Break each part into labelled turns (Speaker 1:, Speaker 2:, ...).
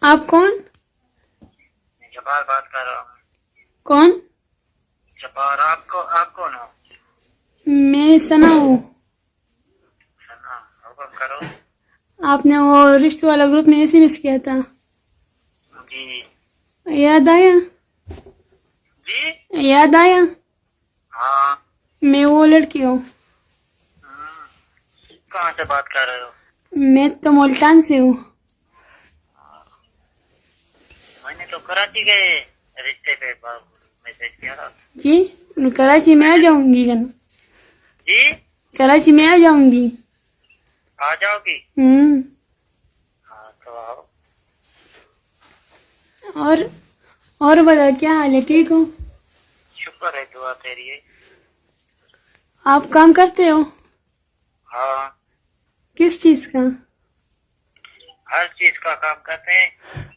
Speaker 1: आप कौन?
Speaker 2: जब्बार बात कर रहा हूँ।
Speaker 1: कौन?
Speaker 2: जब्बार, आप कौन हो?
Speaker 1: मैं सना हूँ।
Speaker 2: सना, हुक्म करो।
Speaker 1: आपने वो रिश्ते वाला ग्रुप में एसएमएस किया था,
Speaker 2: जी
Speaker 1: याद आया?
Speaker 2: जी।
Speaker 1: याद आया?
Speaker 2: हाँ।
Speaker 1: मैं वो लड़की हूँ।
Speaker 2: कहाँ से बात कर रहे हो?
Speaker 1: मैं तो मुल्तान से हूँ।
Speaker 2: मैंने तो कराची के रिश्ते पे मैसेज किया था।
Speaker 1: जी, कराची में आ जाऊंगी ना।
Speaker 2: जी,
Speaker 1: कराची में आ जाऊंगी।
Speaker 2: आ जाओगी? हाँ तो आओ।
Speaker 1: और बता, क्या हाल है? ठीक हो?
Speaker 2: शुक्र है, दुआ तेरी है।
Speaker 1: आप काम करते हो?
Speaker 2: हाँ,
Speaker 1: किस चीज का?
Speaker 2: हर चीज का काम करते हैं।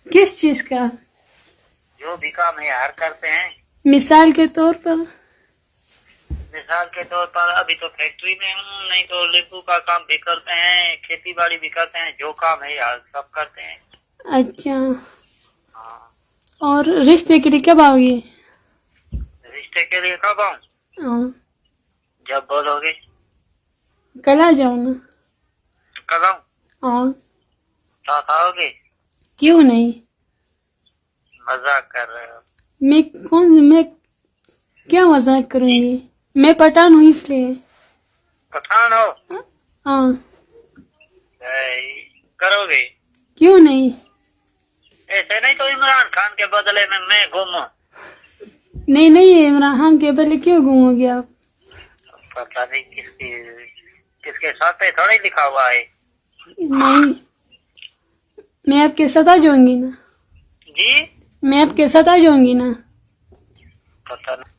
Speaker 1: किस चीज का?
Speaker 2: जो भी काम है हर करते हैं।
Speaker 1: मिसाल के तौर पर?
Speaker 2: मिसाल के तौर पर अभी तो फैक्ट्री में हूँ, नहीं तो लिपू का काम भी करते हैं, खेती बाड़ी भी करते हैं, जो काम है यार सब करते हैं।
Speaker 1: अच्छा,
Speaker 2: हाँ।
Speaker 1: और रिश्ते के लिए कब आओगे?
Speaker 2: रिश्ते के लिए कब आऊँ?
Speaker 1: हाँ,
Speaker 2: जब बोलोगे।
Speaker 1: कल आ जाओ ना।
Speaker 2: कब आऊँ?
Speaker 1: हाँ,
Speaker 2: साथ आओगे?
Speaker 1: क्यों नहीं?
Speaker 2: मजाक कर रहे हो?
Speaker 1: मैं क्या मजाक करूंगी? मैं पठान हूँ इसलिए।
Speaker 2: पठान हो?
Speaker 1: हाँ।
Speaker 2: करोगे?
Speaker 1: क्यों नहीं?
Speaker 2: ऐसे नहीं तो इमरान खान के बदले में मैं घूमूं?
Speaker 1: नहीं, इमरान खान के बदले क्यों घूमोगे आप?
Speaker 2: पता नहीं किसके साथ है, थोड़ा ही लिखा हुआ है।
Speaker 1: नहीं, मैं आपके साथ आ जाऊंगी ना।
Speaker 2: जी,
Speaker 1: मैं आपके साथ आ जाऊंगी ना।
Speaker 2: पता नहीं।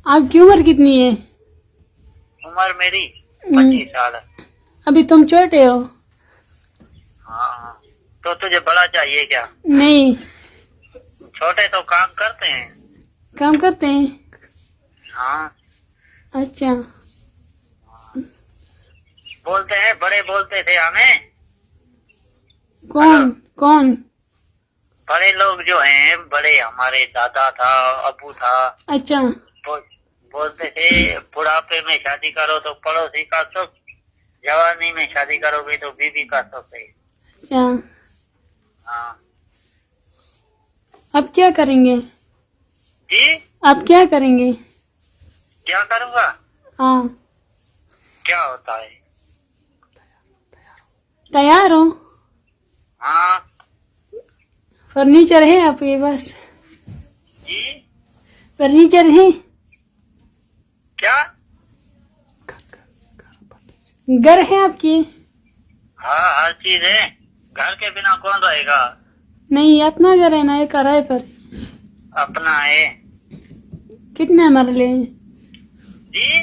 Speaker 1: आपकी उम्र कितनी है?
Speaker 2: उम्र मेरी 25 साल है।
Speaker 1: अभी तुम छोटे हो।
Speaker 2: हाँ, तो तुझे बड़ा चाहिए क्या?
Speaker 1: नहीं।
Speaker 2: छोटे तो काम करते हैं।
Speaker 1: काम करते हैं?
Speaker 2: हाँ।
Speaker 1: अच्छा।
Speaker 2: बोलते हैं, बड़े बोलते थे हमें।
Speaker 1: कौन?
Speaker 2: बड़े लोग जो हैं, बड़े हमारे दादा था, अबू था।
Speaker 1: अच्छा।
Speaker 2: बोलते थे बुढ़ापे में शादी करो तो पड़ोसी का सुख, जवानी में शादी करोगे तो बीवी का सुख है।
Speaker 1: अच्छा,
Speaker 2: हाँ।
Speaker 1: अब क्या करेंगे?
Speaker 2: जी,
Speaker 1: अब क्या करेंगे?
Speaker 2: क्या करूँगा?
Speaker 1: हाँ।
Speaker 2: क्या होता है?
Speaker 1: तैयार हो?
Speaker 2: हाँ।
Speaker 1: फर्नीचर है आपके पास?
Speaker 2: जी,
Speaker 1: फर्नीचर है?
Speaker 2: क्या?
Speaker 1: घर है आपकी?
Speaker 2: हाँ, हर चीज है। घर के बिना कौन रहेगा?
Speaker 1: नहीं, अपना घर है ना, ये किराए पर?
Speaker 2: अपना है।
Speaker 1: कितने मरले?
Speaker 2: जी,